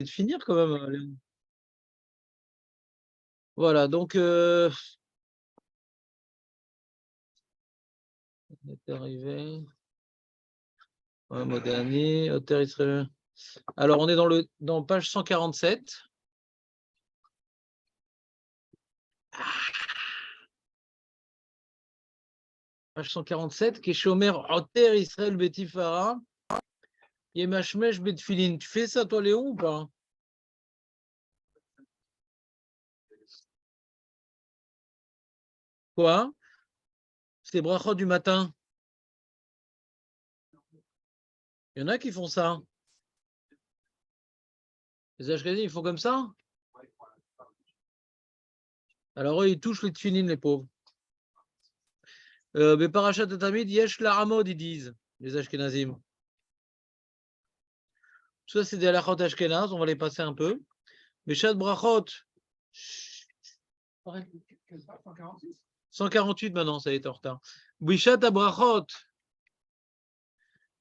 de finir quand même, Léon. Voilà, donc on est arrivé. Ouais, Modani, auteur israélien. Alors, on est dans page 147. Page 147, qui est Shomer Oter Israël Betifara, Yemashmesh Betfilin. Tu fais ça, toi, Léon, ou pas? Quoi? C'est brachot du matin. Il y en a qui font ça. Les Ashkenazim, ils font comme ça? Alors, eux, ils touchent les tfilin, les pauvres. Mais Parashat Tamid, Yesh la Hamod, ils disent, les Ashkenazim. Ça, c'est des halachot Ashkenaz, on va les passer un peu. Mais Shat Brachot. 148 maintenant, ça est en retard. Bishat Abrachot.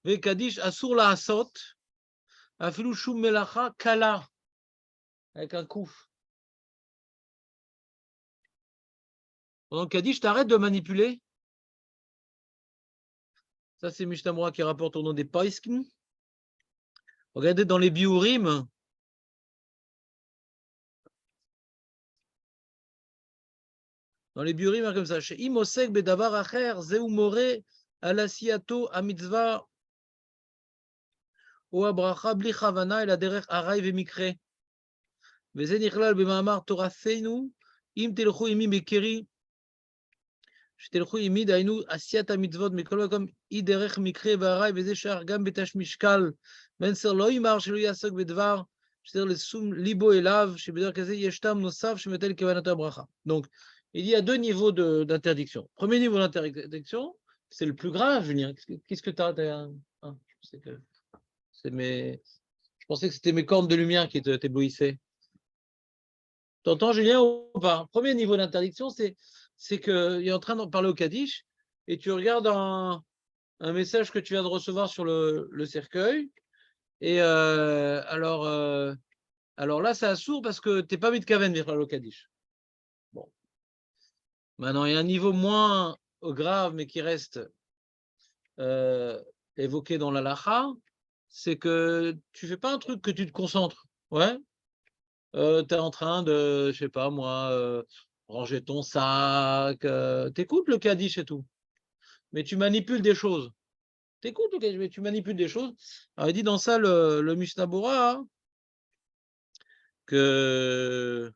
Vekadish Asur la Asot. Afilu Shum Melacha Kala. Avec un kouf. Pendant Kadish, t'arrêtes de manipuler. Ça, c'est Mishtamura qui rapporte au nom des Paiskim. Regardez dans les Biurim. Dans les Biurim, comme ça. Chez Imosek Bedavar Acher, Zeu More, Alasiato, Amitzva, O Abracha, Bli Chavana, El Aderech Arai Vemikre. וזה נכלל במאמר תורתנו, אם תלכו עמי מכירי, שתלכו עמי, דהיינו עשיית המצוות מכל מקום, אי דרך מקרה והרי, וזה שייך גם בתש משקל, בנסר לא יאמר שלא יעסוק בדבר, שצריך לשום ליבו אליו, שבדרך כזה יש טעם נוסף שמטל כוונתו הברכה. Donc, il y a deux niveaux d'interdiction. Premier niveau d'interdiction, c'est le plus grave, Julien. Qu'est-ce que tu as Je pensais que c'était mes cornes de lumière qui t'éblouissaient. T'entends, Julien, ou pas? Premier niveau d'interdiction, c'est qu'il est en train de parler au Kaddish et tu regardes un message que tu viens de recevoir sur le cercueil. Et alors là, c'est sourd parce que tu n'es pas mis de kaven au Kaddish. Bon. Maintenant, il y a un niveau moins grave, mais qui reste évoqué dans l'alacha, c'est que tu ne fais pas un truc que tu te concentres. Ouais. Tu es en train de, je sais pas moi, ranger ton sac, t'écoutes le Kaddish et tout, mais tu manipules des choses. T'écoutes le Kaddish, mais tu manipules des choses. Alors il dit dans ça le Mishnah Bora hein, que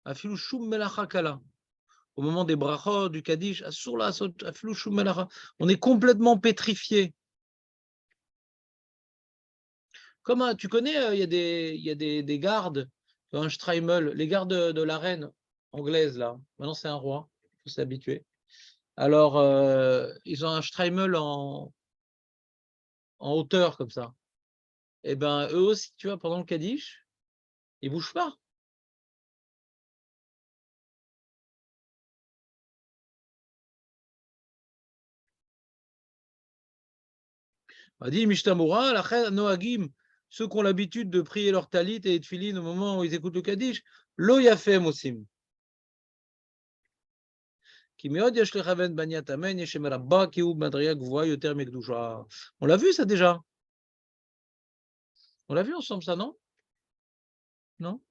Afilu Shum Melacha Kala, au moment des brachot, du Kaddish, Asur la Asot, Afilu Shum Melacha, on est complètement pétrifié. Comme tu connais, il y a des gardes, un Streimel, les gardes de la reine anglaise là. Maintenant c'est un roi, il faut s'habituer. Alors, ils ont un Streimel en hauteur comme ça. Et bien, eux aussi, tu vois, pendant le Kaddish, ils ne bougent pas. On dit Mishtamura, la Noagim, ceux qui ont l'habitude de prier leur talit et de tfilin au moment où ils écoutent le Kaddish, lo yafem osim. On l'a vu ça déjà. On l'a vu ensemble ça, non? Non?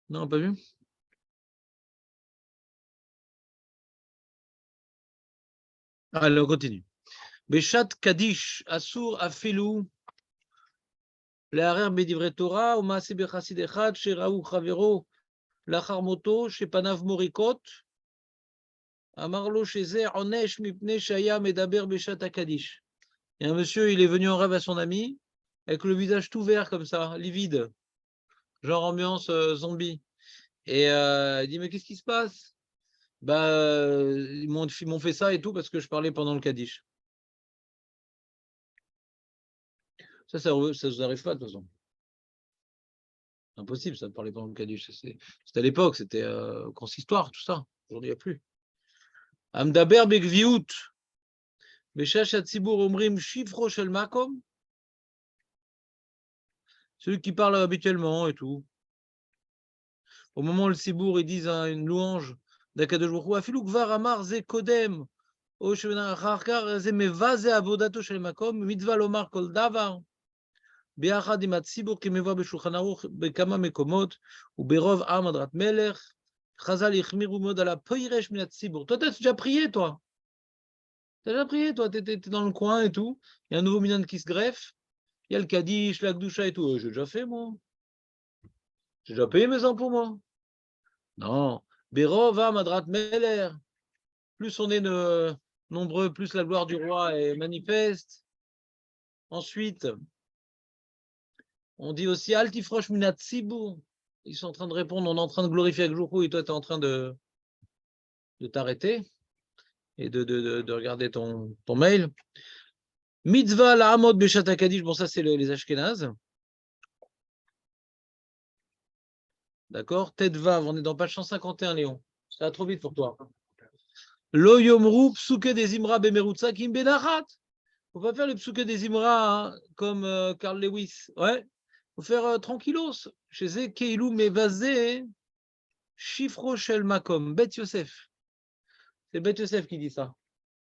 Non, pas vu? Allez, on continue. Beshat Kaddish, Asur Afilou, להרהר בדברי תורה ומעשה בחסיד אחד שראו חברו לאחר מותו שפניו מוריקות, אמר לו שזה עונש מפני שהיה מדבר בשעת הקדיש. Et un monsieur, il est venu en rêve à son ami, avec le visage tout vert comme ça, livide, genre ambiance zombie. Et il dit, mais qu'est-ce qui se passe? Bah, ils m'ont fait ça et tout parce que je parlais pendant le Kaddish. Ça vous arrive pas de toute façon. Impossible, ça, de parler pendant le Kaddish. C'était à l'époque, c'était consistoire, tout ça. Aujourd'hui, il n'y a plus. Amdaber begviut. Beshash hatzibur omrim shifro shel makom. Celui qui parle habituellement et tout. Au moment où le Sibour, ils disent une louange d'Akadosh Baruch Hu, Afilou Kvar Amar Ze Kodem, O Shevena Acharkar Ze Meva Ze Avodato Shel Makom, Mitzvah Lomar Kol Davar, Biachad Im HaTzibur Kemeva B'Shulchan Aruch Bekama Mekomot, Uberov Am Adrat Melech, Chazal Yichmiru Mod Ala Poiresh Min HaTzibur. Toi, t'as déjà prié, toi? T'as déjà prié, toi? T'es dans le coin et tout. Il y a un nouveau minyan qui se greffe. Il y a le Kaddish, la Gdusha et tout. J'ai déjà fait, moi. J'ai déjà payé mes impôts, moi. Non. Berov Am Adrat Melech. Plus on est nombreux, plus la gloire du roi est manifeste. Ensuite, on dit aussi Altifrosh Minat Sibur. Ils sont en train de répondre, on est en train de glorifier Akjourou et toi, tu es en train de t'arrêter et de regarder ton mail. Mitzvah la Hamod Beshat HaKadish, bon, ça c'est les Ashkénazes. D'accord. Tedvav, on est dans page 151, Léon. Ça va trop vite pour toi. Lo Yomru Psuke des Imra Bemerutsa Kim Benachat. Faut pas faire le psuké des Imra hein, comme Carl Lewis. Ouais. Faut faire tranquillos. Chez eux, Keilou Mevazé, Shifro Shel Makom, Bet Yosef. C'est Bet Yosef qui dit ça.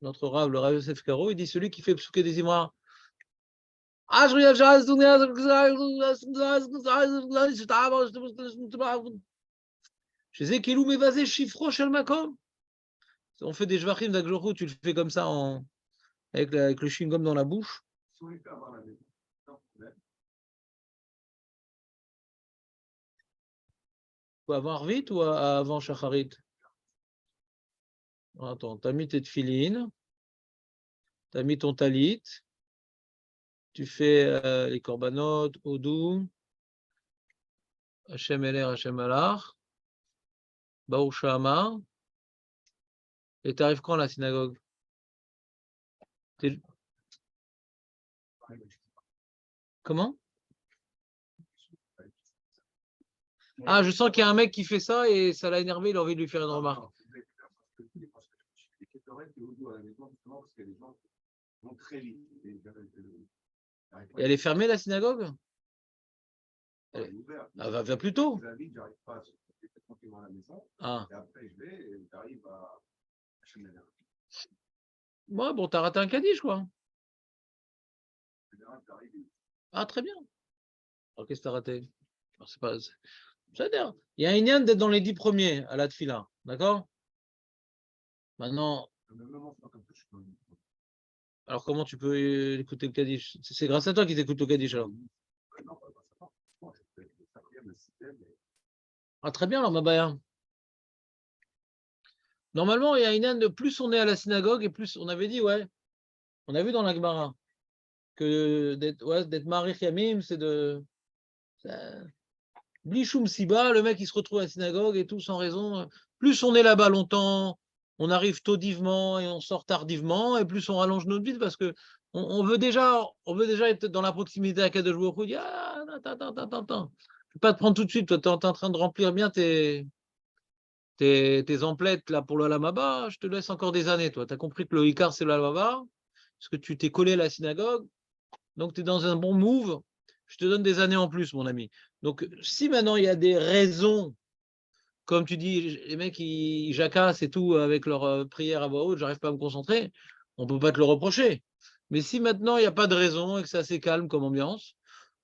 Notre Rav, le Rav Yosef Karo, il dit celui qui fait psuké des Imra. Chez eux, Keilou Mevazé, Shifro Shel Makom. On fait des Jvachim d'Akjorou, tu le fais comme ça avec le chewing-gum dans la bouche. Avant Arvit ou avant Shacharit? Attends, tu as mis tes tefilines, tu as mis ton talit, tu fais les korbanot, Odou, Hachem Eler, Hachem Alach, Baruch Shama, et tu arrives quand à la synagogue? Comment? Ah, je sens qu'il y a un mec qui fait ça et ça l'a énervé, il a envie de lui faire une remarque. Et elle est fermée la synagogue? Va plus tôt. Ah. Ouais, bon, t'as raté un Kaddish, quoi. Ah, très bien. Alors, qu'est-ce que t'as raté? C'est pas... C'est-à-dire, il y a un Inyan d'être dans les 10 premiers à la Tfila, d'accord? Maintenant, alors comment tu peux écouter le Kaddish? C'est grâce à toi qu'ils écoutent le Kaddish, alors. Ah, très bien, alors, Mabaya. Normalement, il y a un Inyan de plus on est à la synagogue et plus on avait dit, ouais, on a vu dans la Gemara que d'être Marich Yamim, c'est de. Blishum Siba, le mec il se retrouve à la synagogue et tout sans raison. Plus on est là-bas longtemps, on arrive tardivement et on sort tardivement, et plus on rallonge notre vie parce que on veut déjà être dans la proximité à Kadosh Baruch Hu. On dit ah, attends. Je ne vais pas te prendre tout de suite, toi tu es en train de remplir bien tes emplettes là pour le Lamaba, je te laisse encore des années, toi. Tu as compris que le Icar c'est le Lamaba, parce que tu t'es collé à la synagogue, donc tu es dans un bon move. Je te donne des années en plus, mon ami. Donc, si maintenant il y a des raisons, comme tu dis, les mecs, ils jacassent et tout avec leur prière à voix haute, j'arrive pas à me concentrer, on peut pas te le reprocher. Mais si maintenant il n'y a pas de raison et que c'est assez calme comme ambiance,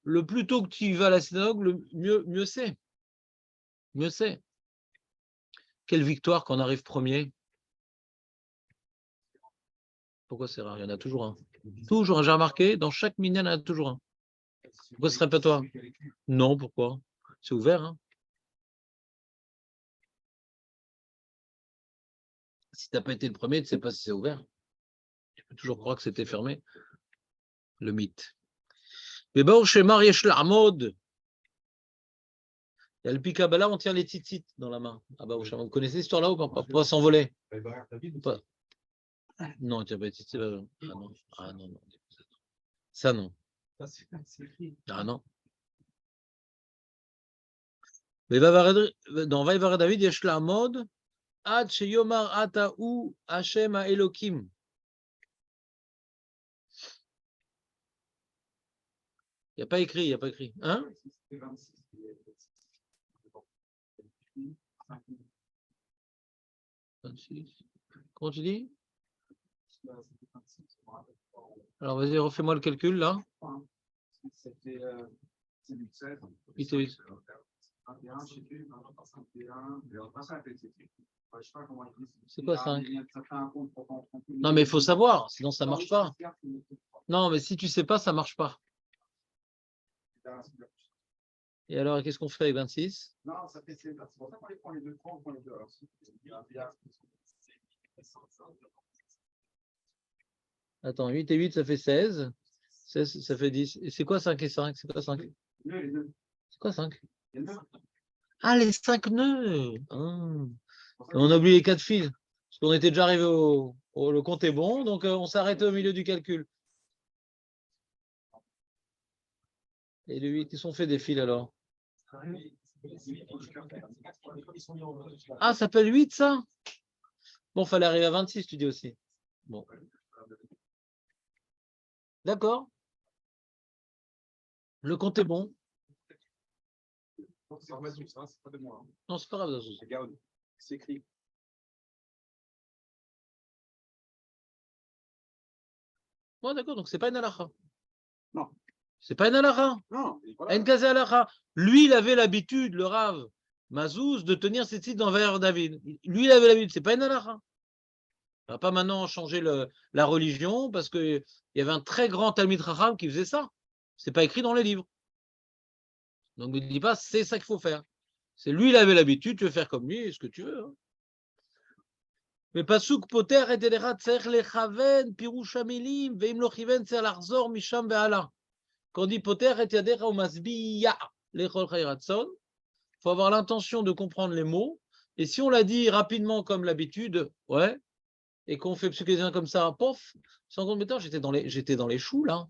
le plus tôt que tu vas à la synagogue, le mieux c'est. Mieux c'est. Quelle victoire quand on arrive premier. Pourquoi c'est rare? Il y en a toujours un. Toujours un. J'ai remarqué, dans chaque minyan, il y en a toujours un. Pourquoi ce serait pas toi? Non, pourquoi? C'est ouvert, hein. Si tu n'as pas été le premier, tu ne sais pas si c'est ouvert. Tu peux toujours croire que c'était fermé. Le mythe. Mais bon, chez Mariesh Larmod, il y a le Pikabala, on tient les tzitzit dans la main. Ah bah, vous connaissez cette histoire-là ou pas? Pour pas s'envoler. Non, tu n'as pas les tzitzit. Ah non. Ça non. Ah non. Dans Vaïvara David, Yesh Larmod, Ad sheyomar ata'u Hashem Elokim. Il n'y a pas écrit, il n'y a pas écrit. Hein? 26. Comment tu dis? Alors vas-y, refais-moi le calcul là. C'était 8 et 8. C'est quoi 5? Non, mais il faut savoir, sinon ça ne marche pas. Non, mais si tu ne sais pas, ça ne marche pas. Et alors, qu'est-ce qu'on fait avec 26? Non, ça fait c'est pour ça qu'on les prend les deux, on prend les deux. Attends, 8 et 8, ça fait 16. 16, ça fait 10. Et c'est quoi 5 et 5? C'est quoi 5? C'est quoi 5? Ah, les 5 nœuds. On a oublié les 4 fils. Parce qu'on était déjà arrivé le compte est bon, donc on s'arrête au milieu du calcul. Et le 8, ils sont faits des fils alors. Ah, ça s'appelle 8 ça? Bon, fallait arriver à 26, tu dis aussi. Bon. D'accord. Le compte est bon. Non, c'est pas de moi. Non, c'est pas grave. C'est écrit. Bon, d'accord, donc c'est pas une halakha. Non. C'est pas une halakha. Non. Une kaze halakha. Lui, il avait l'habitude, le Rav Mazouz, de tenir ses titres envers David. Lui, il avait l'habitude. C'est pas une halakha. On va pas maintenant changer la religion parce qu'il y avait un très grand Talmid Chacham qui faisait ça. C'est pas écrit dans les livres. Donc ne dis pas c'est ça qu'il faut faire. C'est lui, il avait l'habitude, tu veux faire comme lui, ce que tu veux. Hein. Mais pasuk poter et delera tzech lechaven pirusha milim veim lo chiven tzech lachzor misham ve'ala. Quand on dit poter et yadecha ou masbiya lechol chay ratzon, il faut avoir l'intention de comprendre les mots. Et si on l'a dit rapidement comme l'habitude, ouais, et qu'on fait psukézien comme ça, pof, sans compte mettant, j'étais dans les choux là.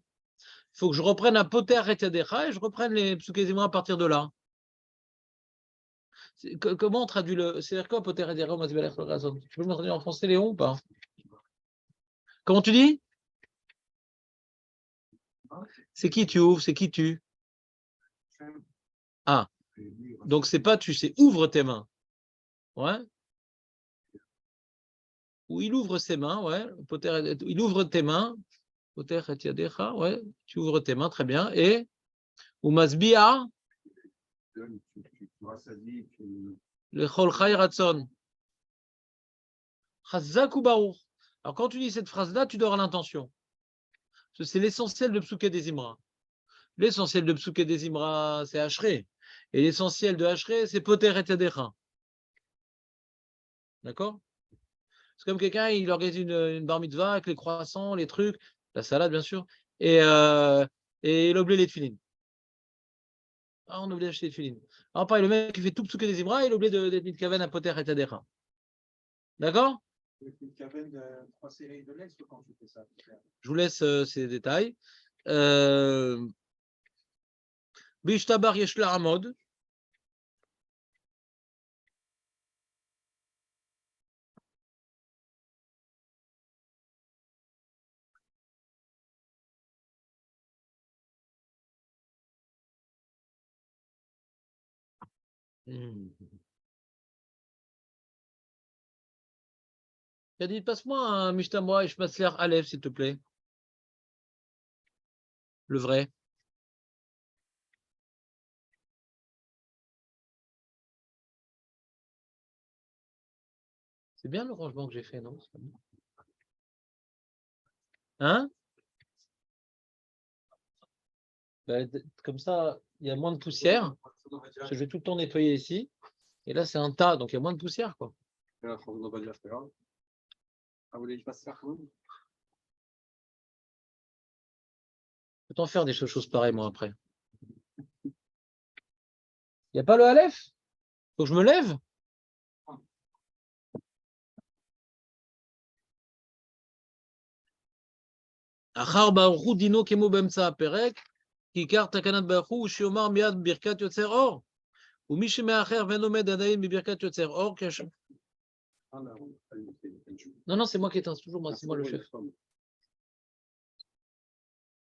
Il faut que je reprenne un poter et yadecha et je reprenne les psukézim à partir de là. Comment on traduit le. C'est-à-dire quoi, poter et yadecha ou masbiya lechol chay ratzon? Tu peux me traduire en français, Léon, ou pas? Comment tu dis? C'est qui tu ouvres? C'est qui tu? Ah, donc c'est pas tu, c'est ouvre tes mains. Ouais. Ou il ouvre ses mains, ouais. Il ouvre tes mains. Poter et yadecha, ouais. Tu ouvres tes mains, très bien. Et ou masbiya lechol chay ratzon. Chazak ou baruch. Alors quand tu dis cette phrase-là, tu dois avoir l'intention. C'est l'essentiel de Psuké des Imra. L'essentiel de Psuké des Imra, c'est Ashrei. Et l'essentiel de Ashrei, c'est Poter et yadecha. D'accord? C'est comme quelqu'un, il organise une bar mitzvah avec les croissants, les trucs, la salade bien sûr, et il oublie les tefilines. Ah, on oublie d'acheter les tefilines. Alors pareil, le mec qui fait tout Psuké des Imra, il oublie d'être mitkaven à Poter et yadecha. D'accord? Je vous laisse ces détails. Bishtabar Yeshla Amod. Il a dit, passe-moi un Mishtamra et Shmasler Aleph, s'il te plaît. Le vrai. C'est bien le rangement que j'ai fait, non? Hein? Ben, comme ça, il y a moins de poussière. Parce que je vais tout le temps nettoyer ici. Et là, c'est un tas, donc il y a moins de poussière, quoi. Je peux t'en faire des choses pareilles, moi, après. Il n'y a pas le Aleph? Faut que je me lève? Achar Baruchu Dino Kemo Bemtsa Perek, Kikar Takanat Baruchu, Shiomar Miad Birkat Yotzer Or. Ou Mishimeacher Venomed Adaim Birkat Yotzer Or, Non, c'est moi qui éteins, c'est toujours moi, c'est moi le chef.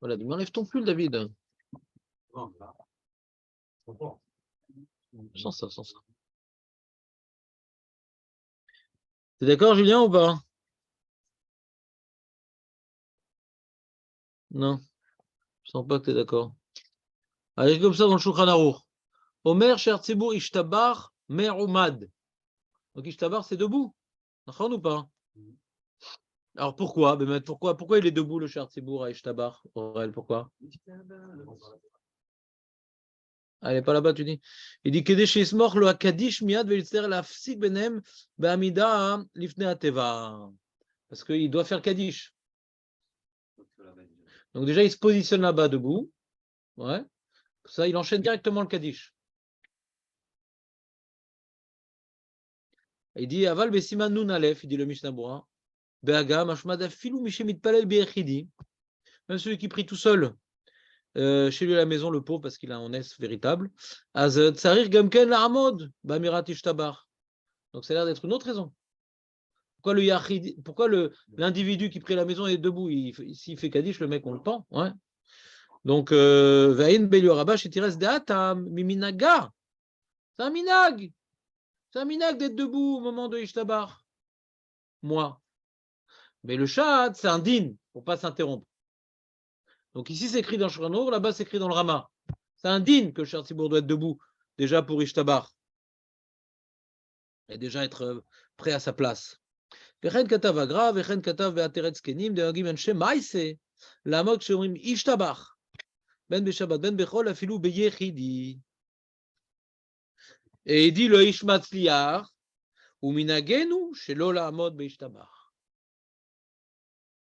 Voilà, m'enlève ton pull, David. Sans ça. T'es d'accord, Julien, ou pas? Non, je sens pas que t'es d'accord. Allez, comme ça dans le Shulchan Aruch. Omer, Sher Tzibur, Ishtabar, Mer Umad. Donc Ishtabar, c'est debout. D'accord ou pas? Alors pourquoi? Pourquoi il est debout, le Sher Tzibur à Ishtabar? Aurel, pourquoi? Ah, elle n'est pas là-bas, tu dis. Il dit Kedesh Yismor lo Akadish miad ve'yitzter lafsik benem be'amida lifnei ateva. Parce qu'il doit faire Kaddish. Donc déjà, il se positionne là-bas debout. Ouais. Ça, il enchaîne directement le Kaddish. Il dit Aval besiman nun alef, il dit le Mishnah Bura. Be'aga mashmad afilu mishemit palel be'echidi. Même celui qui prie tout seul. Chez lui à la maison, le pauvre, parce qu'il a un S véritable. Az tsarir gamken la'amod ba'mirat ishtabar. Donc ça a l'air d'être une autre raison. Pourquoi l'individu qui prie à la maison est debout? S'il fait Kaddish, le mec, on le pend. Ouais. Donc, Vaïn Belior Rabash et Tires Deata Miminaga. C'est un minag. C'est un minag d'être debout au moment de Ishtabar. Moi. Mais le chat, c'est un din, pour ne pas s'interrompre. Donc ici, c'est écrit dans Shulchan, là-bas, c'est écrit dans le Rama. C'est un din que le Sher Tzibour doit être debout, déjà pour Ishtabar. Et déjà être prêt à sa place. Vechen katav agra, vechen katav ve'ateret skenim, de'agim anshe maïse, l'amok sheomrim Ishtabar. Ben beshabbat, ben bechol, afilou beyechidi. Et il dit le Ishmatzliar, ou minagenu, shelo la'amod beishtabar.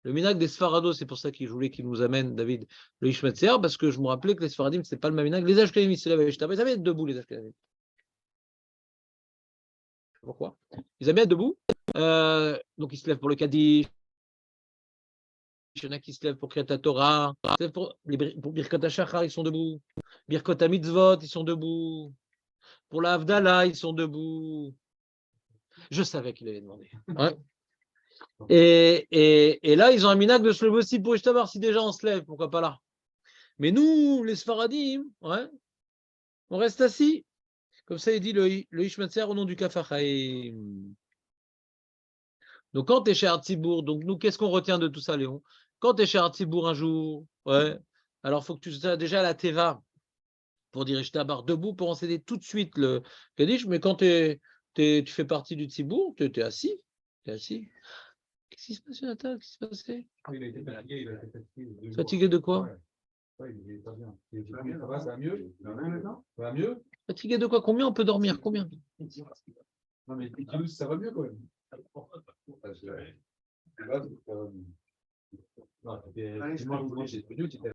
Le minag des Sfarados, c'est pour ça qu'il voulait qu'il nous amène, David, le Ishmatzliar, parce que je me rappelais que les Sfaradim, c'est pas le même minag. Les Ashkenazim, ils se lèvent à Ishtabar. Ils avaient être debout, les Ashkenazim. Pourquoi? Ils avaient être debout. Donc ils se lèvent pour le Kaddish. Il y en a qui se lèvent pour Kriyat Torah. Pour Birkot HaShachar, ils sont debout. Birkot HaMitzvot, ils sont debout. Pour la Havdalah, ils sont debout. Je savais qu'il allait demander. Ouais. Et là, ils ont un minag de se lever aussi pour Ishtabar. Si déjà on se lève, pourquoi pas là? Mais nous, les Sfaradim, ouais, on reste assis. Comme ça, il dit le Ishmatzer au nom du Kafachaim. Donc, quand tu es chez Artibourg, donc nous, qu'est-ce qu'on retient de tout ça, Léon? Quand tu es chez Artibourg un jour, ouais, alors il faut que tu sois déjà à la Teva pour dire Ishtabar debout pour enseigner tout de suite le Kaddish. Mais quand tu fais partie du Tzibour, tu es assis. Tu es assis. Qu'est-ce qui se passe, Jonathan? Qu'est-ce qui s'est passé? Il a été fatigué, il a été fatigué. Fatigué de quoi? Ouais, il est pas bien. Ça va, ça va mieux? Ça va mieux? Fatigué de quoi? Combien on peut dormir? Combien? Non, mais ça va mieux quand même. Non, moi, j'ai tenu,